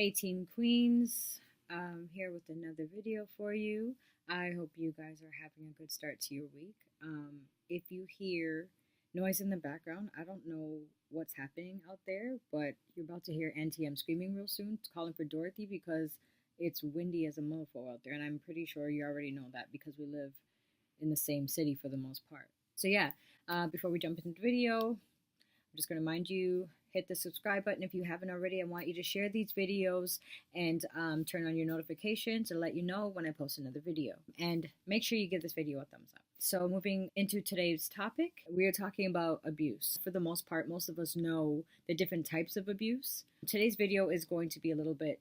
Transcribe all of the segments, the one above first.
Hey Teen Queens, here with another video for you. I hope you guys are having a good start to your week. If you hear noise in the background, I don't know what's happening out there, but you're about to hear NTM screaming real soon, calling for Dorothy because it's windy as a mofo out there, and I'm pretty sure you already know that because we live in the same city for the most part. So yeah, before we jump into the video, I'm just going to remind you, hit the subscribe button if you haven't already. I want you to share these videos and turn on your notifications to let you know when I post another video. And make sure you give this video a thumbs up. So moving into today's topic, we are talking about abuse. For the most part, most of us know the different types of abuse. Today's video is going to be a little bit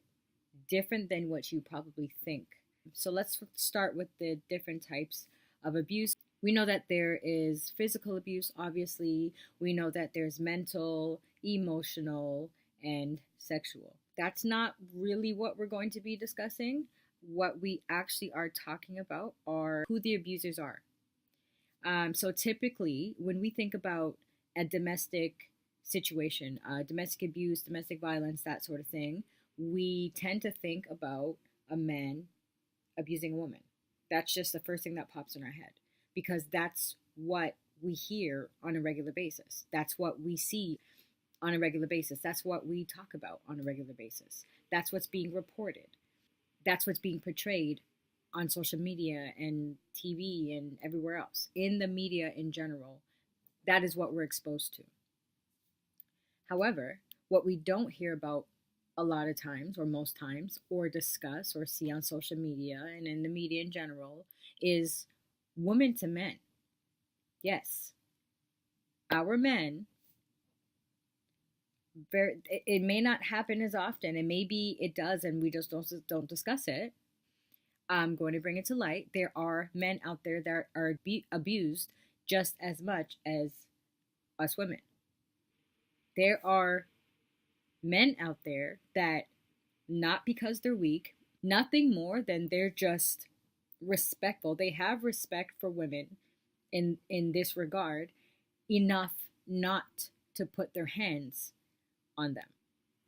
different than what you probably think. So let's start with the different types of abuse. We know that there is physical abuse, obviously. We know that there's mental, emotional, and sexual. That's not really what we're going to be discussing. What we actually are talking about are who the abusers are. So typically, when we think about a domestic situation, domestic abuse, domestic violence, that sort of thing, we tend to think about a man abusing a woman. That's just the first thing that pops in our head because that's what we hear on a regular basis. That's what we see on a regular basis. That's what we talk about on a regular basis. That's what's being reported. That's what's being portrayed on social media and TV and everywhere else. In the media in general, that is what we're exposed to. However, what we don't hear about a lot of times, or most times, or discuss or see on social media and in the media in general, is women to men. Yes, our men, it may not happen as often, and maybe it does, and we just don't discuss it. I'm going to bring it to light. There are men out there that are abused just as much as us women. There are men out there that, not because they're weak, nothing more than they're just respectful. They have respect for women in this regard enough not to put their hands on them.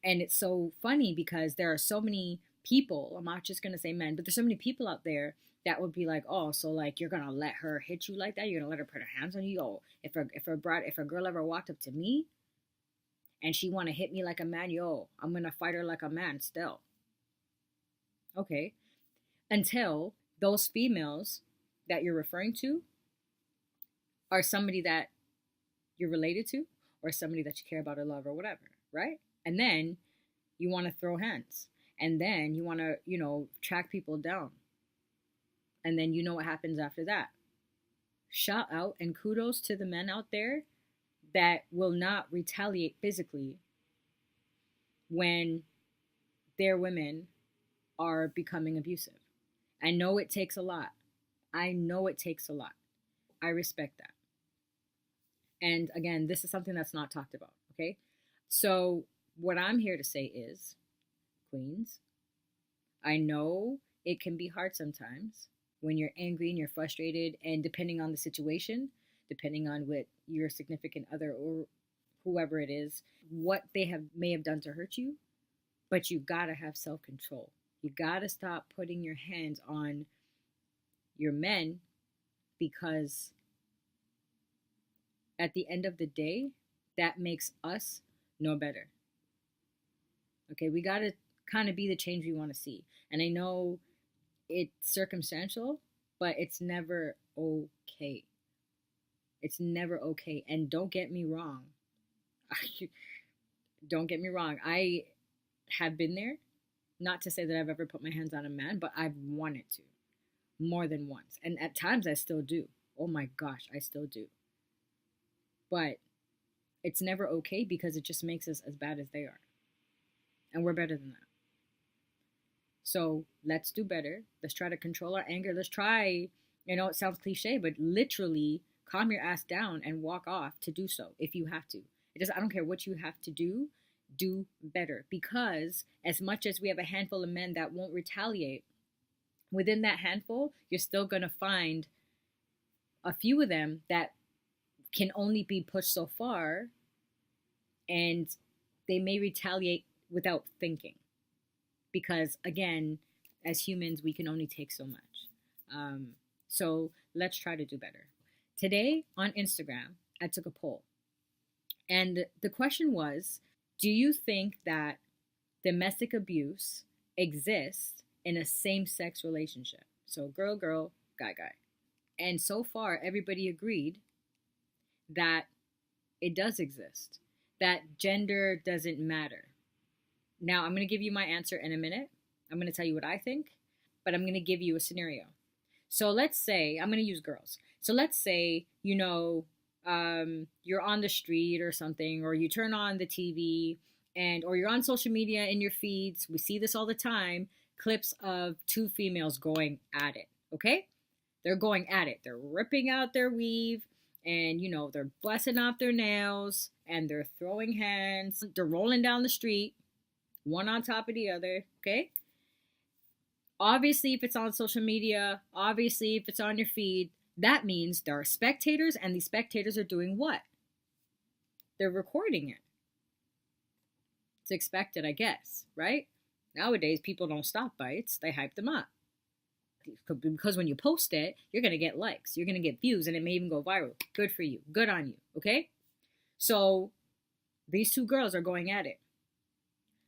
And it's so funny because there are so many people, I'm not just going to say men, but there's so many people out there that would be like, oh, so like you're going to let her hit you like that? You're going to let her put her hands on you? Oh, if a girl ever walked up to me and she want to hit me like a man, yo, I'm going to fight her like a man still. Okay. Until those females that you're referring to are somebody that you're related to or somebody that you care about or love or whatever, right? And then you want to throw hands. And then you want to, track people down. And then you know what happens after that. Shout out and kudos to the men out there that will not retaliate physically when their women are becoming abusive. I know it takes a lot. I know it takes a lot. I respect that. And again, this is something that's not talked about, okay? So what I'm here to say is, queens, I know it can be hard sometimes when you're angry and you're frustrated, and depending on the situation, depending on what your significant other or whoever it is, what they may have done to hurt you, but you gotta have self-control. You gotta stop putting your hands on your men because at the end of the day, that makes us no better. Okay, we gotta kind of be the change we want to see. And I know it's circumstantial, but it's never okay. It's never okay. And don't get me wrong. Don't get me wrong. I have been there. Not to say that I've ever put my hands on a man, but I've wanted to more than once. And at times I still do. Oh my gosh, I still do. But it's never okay because it just makes us as bad as they are. And we're better than that. So let's do better. Let's try to control our anger. Let's try, it sounds cliche, but literally calm your ass down and walk off to do so if you have to. I don't care what you have to do better. Because as much as we have a handful of men that won't retaliate, within that handful, you're still going to find a few of them that can only be pushed so far, and they may retaliate without thinking. because again, as humans, we can only take so much. So let's try to do better. Today on Instagram, I took a poll, and the question was, do you think that domestic abuse exists in a same sex relationship? So, girl, girl, guy, guy. And so far, everybody agreed that it does exist, that gender doesn't matter. Now, I'm going to give you my answer in a minute. I'm going to tell you what I think, but I'm going to give you a scenario. So let's say, I'm going to use girls. So let's say, you're on the street or something, or you turn on the TV, and or you're on social media in your feeds. We see this all the time, clips of two females going at it, okay? They're going at it. They're ripping out their weave, and they're busting off their nails, and they're throwing hands. They're rolling down the street, one on top of the other, okay? Obviously, if it's on social media, obviously, if it's on your feed, that means there are spectators, and these spectators are doing what? They're recording it. It's expected, I guess, right? Nowadays, people don't stop bites, they hype them up. Because when you post it, you're going to get likes, you're going to get views, and it may even go viral. Good for you. Good on you, okay? So these two girls are going at it.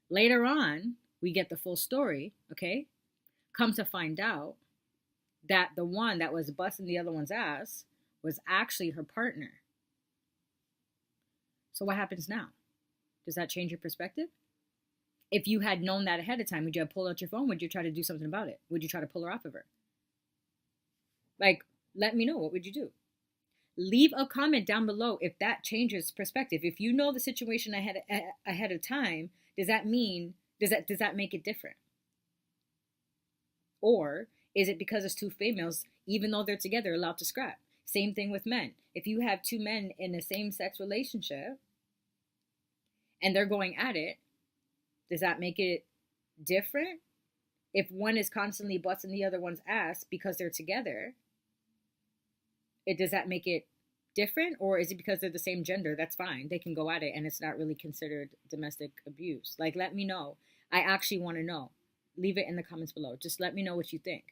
Later on, we get the full story, okay? Come to find out that the one that was busting the other one's ass was actually her partner. So what happens now? Does that change your perspective? If you had known that ahead of time, would you have pulled out your phone? Would you try to do something about it? Would you try to pull her off of her? Like, let me know. What would you do? Leave a comment down below if that changes perspective. If you know the situation ahead of time, does that make it different? Or is it because it's two females, even though they're together, allowed to scrap? Same thing with men. If you have two men in a same-sex relationship and they're going at it, does that make it different? If one is constantly busting the other one's ass because they're together, does that make it different? Or is it because they're the same gender? That's fine. They can go at it and it's not really considered domestic abuse. Like, let me know. I actually want to know. Leave it in the comments below. Just let me know what you think.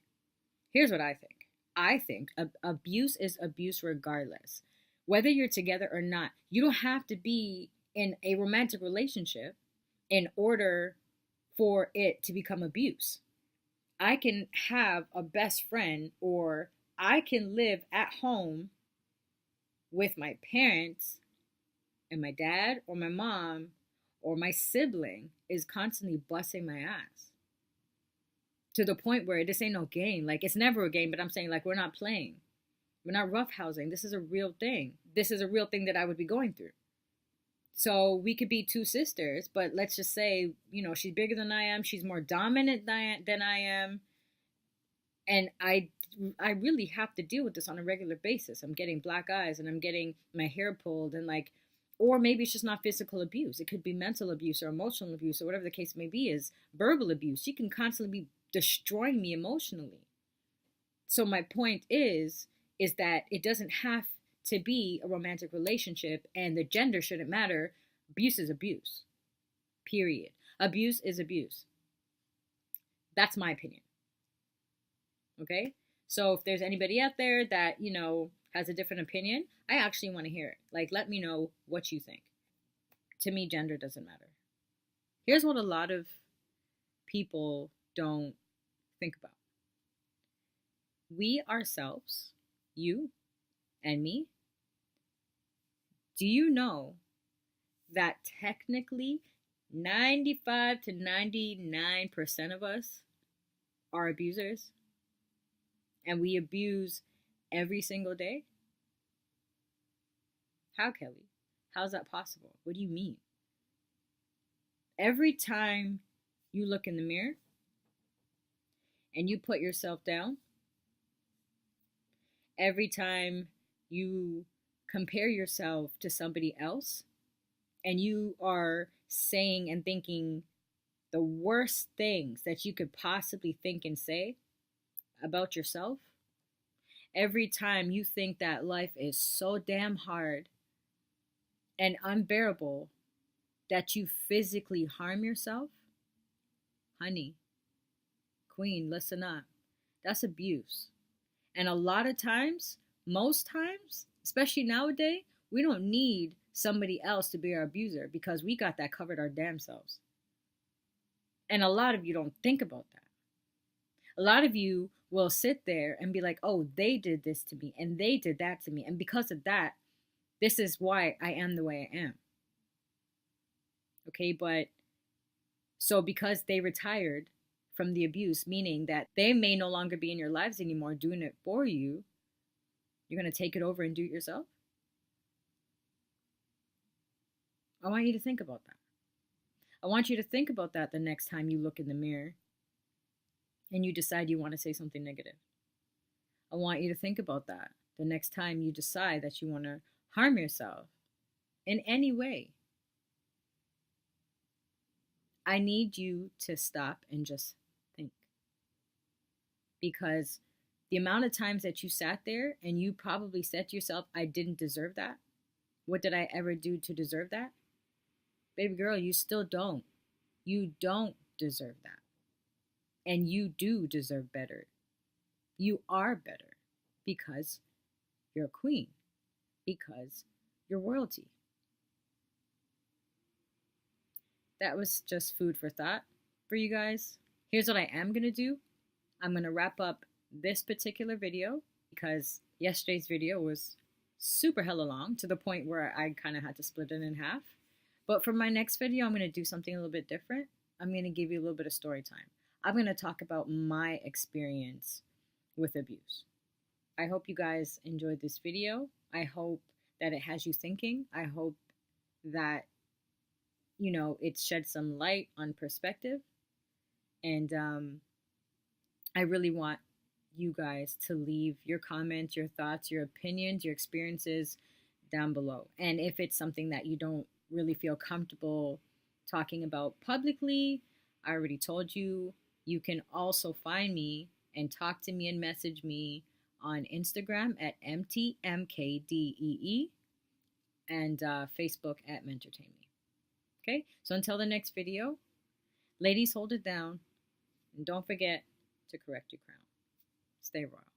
Here's what I think. I think abuse is abuse regardless. Whether you're together or not, you don't have to be in a romantic relationship in order for it to become abuse. I can have a best friend, or I can live at home with my parents and my dad or my mom or my sibling is constantly busting my ass. To the point where this ain't no game. Like, it's never a game, but I'm saying, like, we're not playing. We're not roughhousing. This is a real thing. This is a real thing that I would be going through. So we could be two sisters, but let's just say, she's bigger than I am. She's more dominant than I am. And I really have to deal with this on a regular basis. I'm getting black eyes and I'm getting my hair pulled and or maybe it's just not physical abuse. It could be mental abuse or emotional abuse or whatever the case may be, is verbal abuse. She can constantly be destroying me emotionally. So my point is that it doesn't have to be a romantic relationship, and the gender shouldn't matter. Abuse is abuse. Period. Abuse is abuse. That's my opinion. Okay? So if there's anybody out there that, has a different opinion, I actually want to hear it. Like, let me know what you think. To me, gender doesn't matter. Here's what a lot of people don't think about. We ourselves, you and me, do you know that technically 95 to 99% of us are abusers? And we abuse every single day? How, Kelly? How's that possible? What do you mean? Every time you look in the mirror and you put yourself down, every time you compare yourself to somebody else and you are saying and thinking the worst things that you could possibly think and say about yourself, every time you think that life is so damn hard and unbearable that you physically harm yourself, honey, Queen, listen up. That's abuse. And a lot of times, most times, especially nowadays, we don't need somebody else to be our abuser because we got that covered our damn selves. And a lot of you don't think about that. A lot of you will sit there and be like, oh, they did this to me and they did that to me. And because of that, this is why I am the way I am. Okay, but so because they retired from the abuse, meaning that they may no longer be in your lives anymore doing it for you, you're going to take it over and do it yourself? I want you to think about that. I want you to think about that the next time you look in the mirror and you decide you want to say something negative. I want you to think about that the next time you decide that you want to harm yourself in any way. I need you to stop and just think. Because the amount of times that you sat there and you probably said to yourself, I didn't deserve that. What did I ever do to deserve that? Baby girl, you still don't. You don't deserve that. And you do deserve better. You are better because you're a queen, because you're royalty. That was just food for thought for you guys. Here's what I am going to do. I'm going to wrap up this particular video because yesterday's video was super hella long to the point where I kind of had to split it in half. But for my next video, I'm going to do something a little bit different. I'm going to give you a little bit of story time. I'm going to talk about my experience with abuse. I hope you guys enjoyed this video. I hope that it has you thinking. I hope that, you know, it sheds some light on perspective. And I really want you guys to leave your comments, your thoughts, your opinions, your experiences down below. And if it's something that you don't really feel comfortable talking about publicly, I already told you, you can also find me and talk to me and message me on Instagram at MTMKDEE and Facebook at Mentortain Me. Okay, so until the next video, ladies, hold it down. And don't forget to correct your crown. Stay royal.